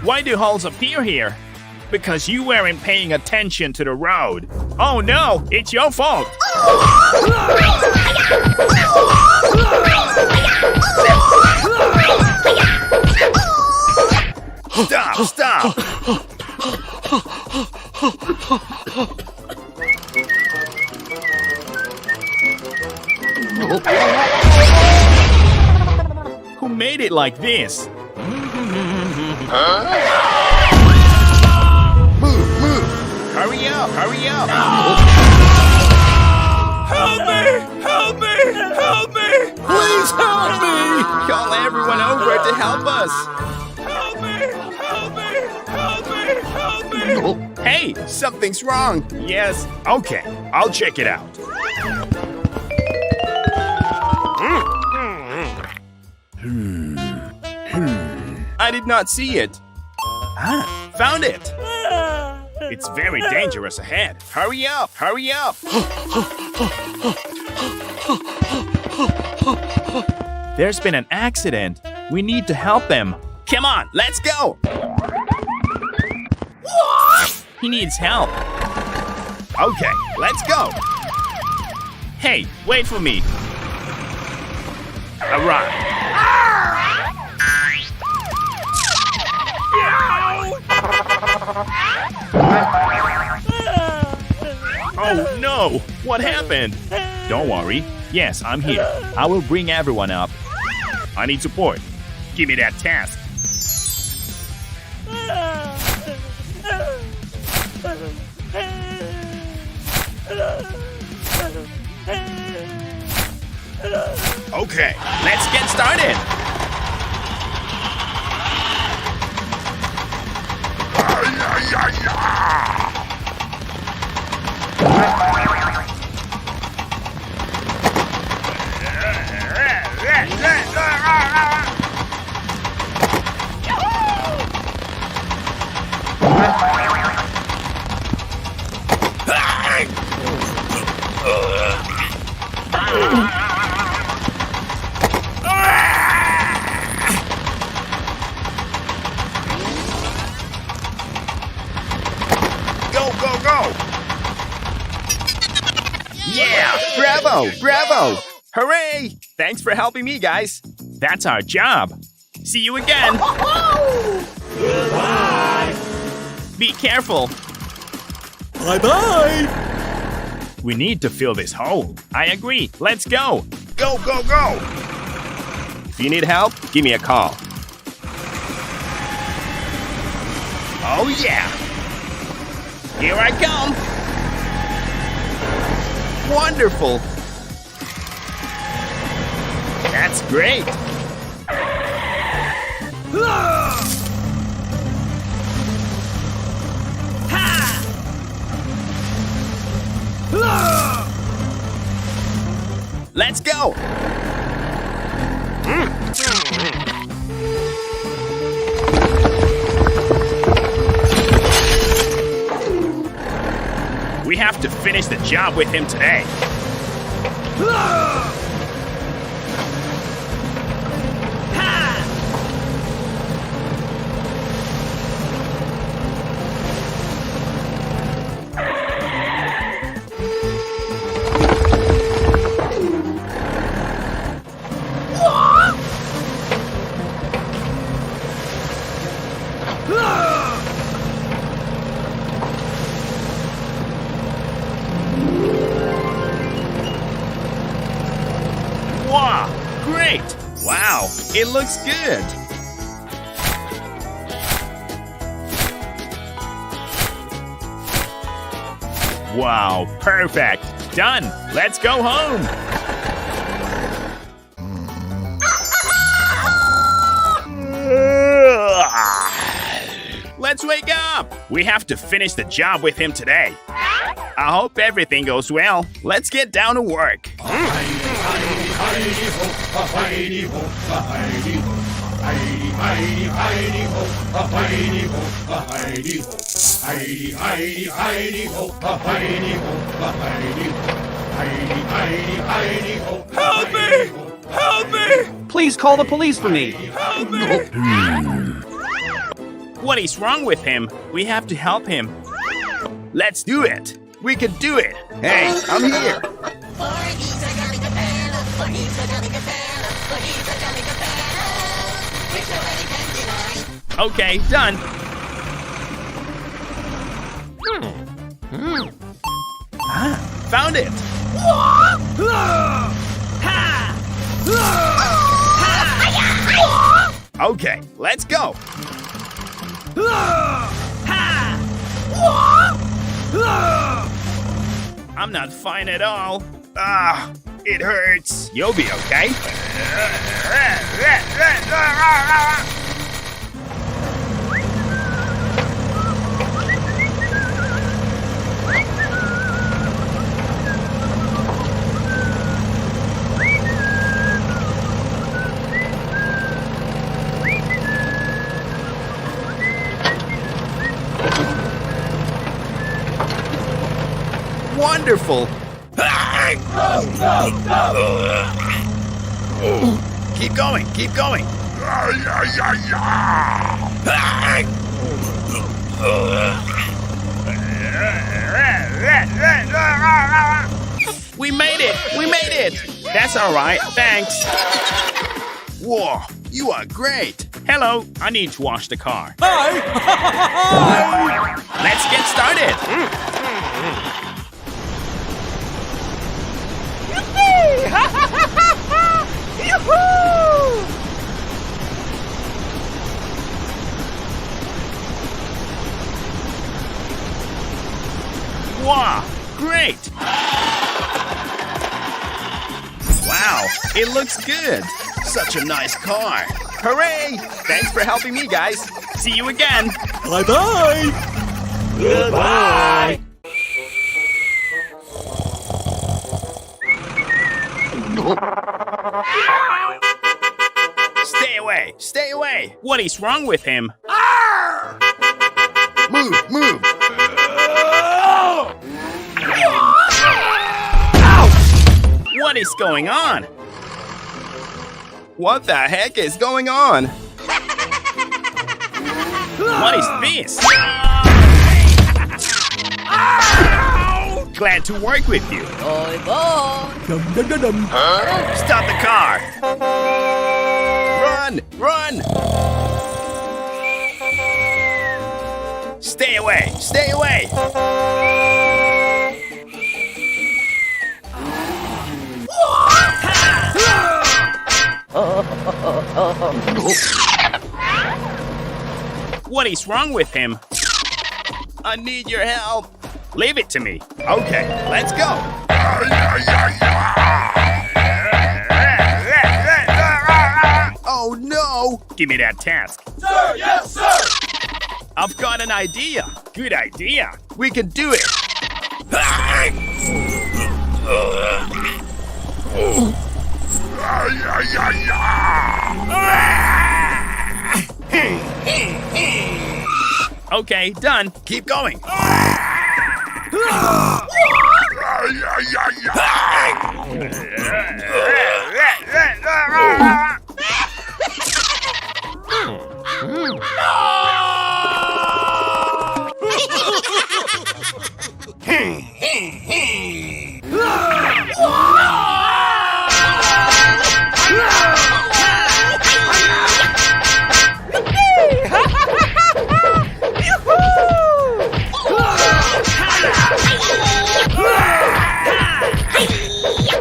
Why do holes appear here? Because you weren't paying attention to the road. Oh no, it's your fault. Stop! Who made it like this? Move! Hurry up! Help me! Please help me! Call everyone over to help us. Help me! Hey, something's wrong. Yes. Okay, I'll check it out. I did not see it. Found it. It's very dangerous ahead. Hurry up! There's been an accident. We need to help them. Come on, let's go! He needs help. Okay, let's go. Hey, wait for me. All right. Oh no! What happened? Don't worry. Yes, I'm here. I will bring everyone up. I need support. Give me that task. Okay, let's get started. Go! Yeah! Bravo! Hooray! Thanks for helping me, guys. That's our job. See you again. Goodbye. Be careful. Bye-bye. We need to fill this hole. I agree. Let's go. Go! If you need help, give me a call. Oh, yeah. Here I come. Wonderful. That's great. Let's go. We have to finish the job with him today. Wow, great! Wow, it looks good. Wow, perfect. Done. Let's go home. Let's wake up. We have to finish the job with him today. I hope everything goes well. Let's get down to work. Help me! Help me! Please call the police for me. Help me! What is wrong with him? We have to help him. Let's do it. We can do it. Hey, I'm here. Okay, done. Found it. Okay, let's go. I'm not fine at all. Ah, it hurts. You'll be okay. Wonderful. Keep going, keep going. We made it, we made it. That's all right, thanks. Whoa, you are great. Hello, I need to wash the car. Hi! Let's get started. Wow, great! Wow, it looks good. Such a nice car. Hooray! Thanks for helping me, guys. See you again. Bye-bye! Goodbye. Stay away! Stay away! What is wrong with him? Arr! Move! Move! Ow! What is going on? What the heck is going on? What is this? Glad to work with you. Boy, boy. Dum, dum, dum, dum. Stop the car! Run! Run! Stay away! Stay away! What is wrong with him? I need your help. Leave it to me. Okay, let's go. Oh no! Give me that task. Sir, yes, sir! I've got an idea. Good idea. We can do it. Okay, done. Keep going.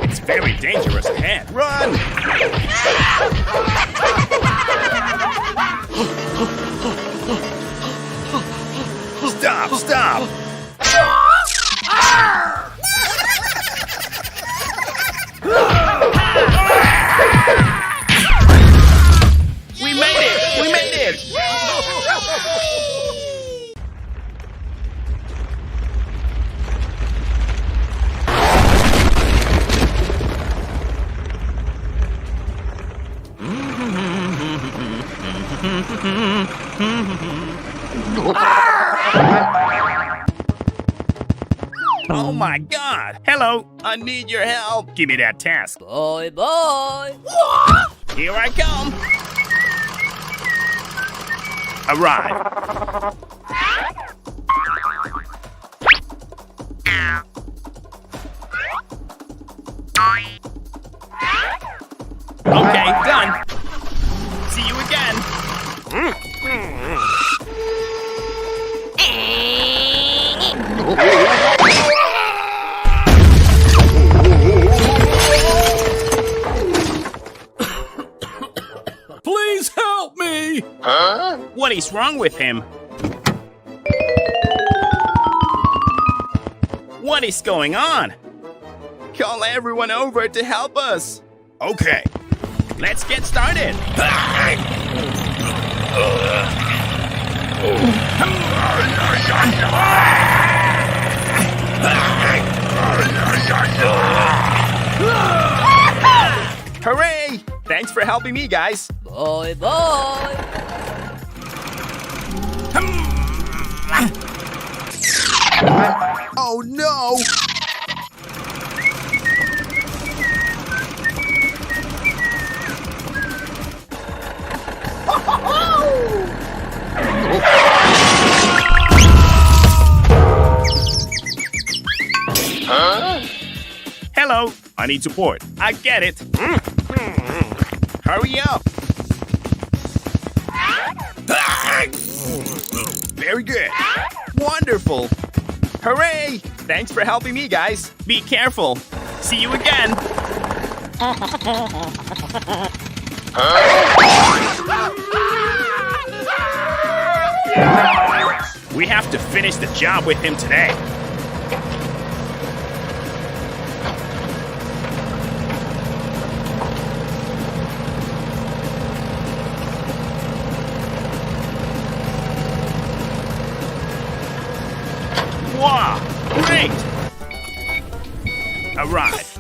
It's very dangerous ahead. Run! Stop! Stop! We made it! We made it! Oh my God! Hello, I need your help. Give me that task. Boy, boy. Here I come. Arrive. Okay, done. See you again. Please help me! What is wrong with him? What is going on? Call everyone over to help us. Okay, let's get started. Hooray! Thanks for helping me, guys. Bye bye. Oh no! Hello, I need support. I get it. Hurry up. Very good. Wonderful. Hooray! Thanks for helping me, guys. Be careful. See you again. We have to finish the job with him today. Wow, great! All right.